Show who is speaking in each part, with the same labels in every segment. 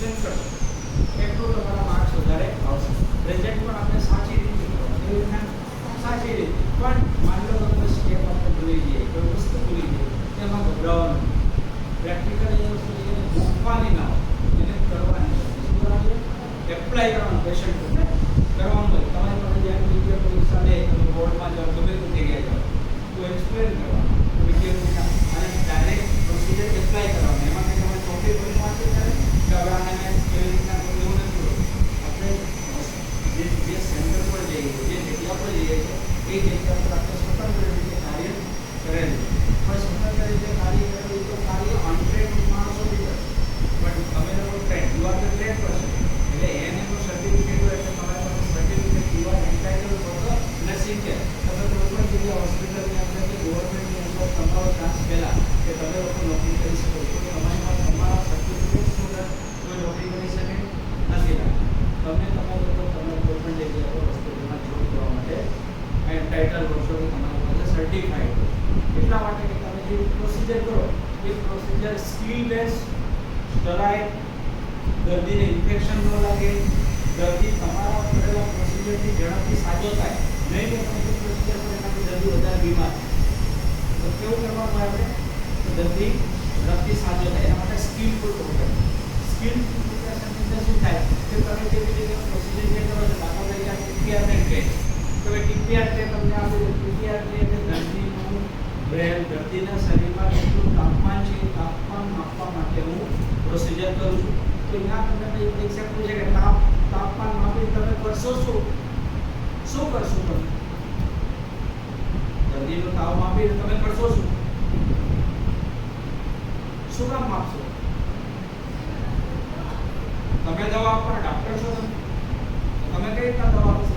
Speaker 1: Explain કરશો એટલું તમારા માર્ક્સ વધારે આવશે. પ્રેઝન્ટ પણ આપણે સાચી રીતે કરવાનું, એવી રીતના સાચી રીતે. પણ માની લો તમે સ્ટેપ આપણે ભૂલી જઈએ, કોઈ વસ્તુ ભૂલી જઈએ, એમાં ગભરાવાનું. પ્રેક્ટિકલ એ વસ્તુ છે મૂકવાની ના હોય, એને કરવાની શું કરવાની? એપ્લાય કરવાનું, પેશન્ટ ઉપર કરવાનું હોય. તમારી પાસે જ્યારે વિડીયો પરીક્ષા લે, તમે બોર્ડમાં જાઓ, ગમે તે જગ્યાએ જાઓ, તો એક્સપ્લેન કરવાનું વિડીયો અને ડાયરેક્ટ પ્રોસિજર એપ્લાય કરવાનું. એમાં કંઈ તમારે ટોપિક કોઈ વાંચે ત્યારે ગભરાને કેવી રીતના એવું નથી હોતું. આપણે જે સેન્ટર પર જઈએ, જે જગ્યા પર જઈએ છીએ, એ જગ્યા પર આપણે સ્વતંત્ર રીતે કાર્ય કરેલું. પણ સ્વતંત્ર રીતે કાર્ય કરેલું તો કાર્ય અનટ્રેન્ડ માણસો બી કરે. પણ તમે લોકો trend, you are the trend person, એટલે એને તો સર્ટિફિકેટ હોય એટલે તમારી પાસે certificate you are entitle for the nursing care. તમે કોઈ પણ જગ્યાએ હોસ્પિટલની અંદર કે ગવર્મેન્ટની અંદર તમારો ચાન્સ પહેલાં કે તમે લોકો નોકરી કરી શકો છો, તો તમારી પાસે તમારા સર્ટિફિકેટ વગર કોઈ નોકરી કરી શકે નથી. તમે તમારે લોકો તમે કોઈ પણ જગ્યાએ હોસ્પિટલમાં જોબ કરવા માટે એન્ટાઇટલ હો છો કે તમારી પાસે સર્ટિફાઈડ હોય. એટલા માટે કે તમે જે પ્રોસિજર કરો એ પ્રોસિજર સ્કિલ બેઝ, સ્ટરાઇડ, દર્દીને ઇન્ફેક્શન ન લાગે, દર્દી તમારા કરેલા પ્રોસિજરથી ઝડપથી સાજો થાય. નહીં કે તમે જે પ્રોસિજર કરો એનાથી દર્દી વધારે બીમાર થાય. તો કેવું કરવાનું આપણે? તો દર્દી ઝડપથી સાજો થાય એના માટે સ્કિલફુલ પ્રોગ્રામ. સ્કિલફુલ પ્રિપરેશન એટલે શું થાય કે તમે કેવી રીતે પ્રોસિજર જે કરો છો, દાખલા તરીકે આ ટીપીઆર ટ્રેક, તો એ ટીપીઆર ટ્રેક તમને આપી દે. ટીપીઆર ટ્રેક એટલે દર્દીનું બ્રેન, દર્દીના શરીરમાં કેટલું તાપમાન છે એ તાપમાન માપવા માટે હું પ્રોસિજર કરું છું. તો અહીંયા તમને પરીક્ષા પૂછે કે તાપમાન માપી તમે કરશો શું કરશો? તમે દર્દીનો તાવ માપીને તમે કરશો શું કામ માપશો? તમે દવા આપવાના ડાક્ટર છો, તમે કઈ રીતના દવા આપશો?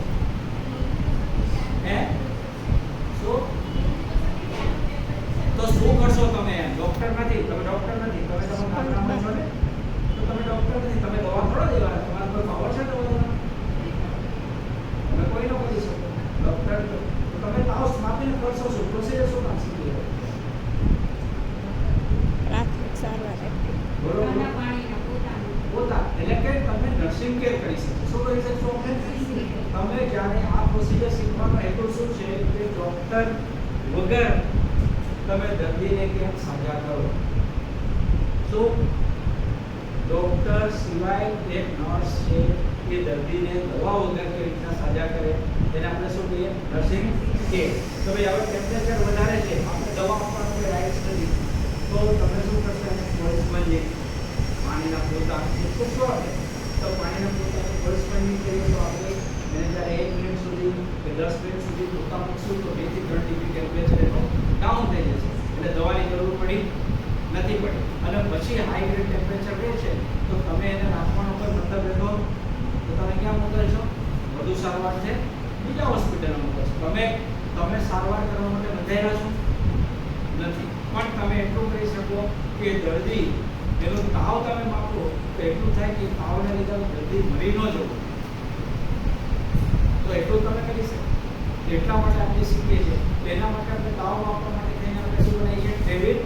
Speaker 1: શું તો શું કરશો? તમે ડોક્ટર નથી, તમે ડોક્ટર નથી, તમે તમારા નામમાં છો ને, તો તમે ડોક્ટર નથી, તમે દવા થોડો દેવાના. તમારા પર પાવર છે દવા દેવાનો? તમે કોઈ ન કરી શકો. ડોક્ટર તો તમે તાવ માપીને કરશો શું? પ્રોસિજર શું કામ શીખી લેવો?
Speaker 2: પ્રાથમિક સારવાર
Speaker 1: બરોબર. પોતા એટલે કે તમે નર્સિંગ કેર કરી શકો. શું કરી શકશો? તમે જ્યારે આ પ્રોસિજર શીખવાનો હેતુ શું છે કે ડોક્ટર વગર તમે દર્દીને કેમ સાજા કરો. શું ડોક્ટર સિવાય એક નર્સ છે એ દર્દીને દવા વગર કેવી રીતના સાજા કરે એને આપણે શું કહીએ? Nursing care. તો ભાઈ હવે ટેમ્પરેચર વધારે છે, આપણે દવા આપવાનો કોઈ રાઇટ્સ નથી, તો તમે શું કરશો? એને પોલીસમાં જઈ પાણીના પોતા પૂછશો આપણે, તો પાણીના પોતાને પોલીસમાં કરીએ તો આપણે એને જ્યારે 1 મિનિટ સુધી કે 10 મિનિટ સુધી પોતા મૂકશું તો 2 થી 3 ડિગ્રી ટેમ્પરેચર એનો ડાઉન થઈ જશે, એટલે દવાની જરૂર નથી પડી. અને પછી હાઈ ગ્રેડ ટેમ્પરેચર રહે છે તો તમે એને રાખવાનો કોઈ મતલબ રહેતો, તો તમે ક્યાં મોકલશો? વધુ સારવાર છે બીજા હોસ્પિટલમાં મોકલશો. તમે સારવાર કરવા માટે બંધાયેલા છો નથી, પણ તમે એટલું કરી શકો કે દર્દી એનો તાવ તમે માપો તો એટલું થાય કે તાવને લીધે દર્દી મરી ન જવું, તો એટલું તમે કરી શકો. એટલા માટે આપણે શીખીએ છીએ. તેના માટે આપણે તાવ માપવા માટે થઈને આપણે શું બનાવીએ છીએ? ડેવિડ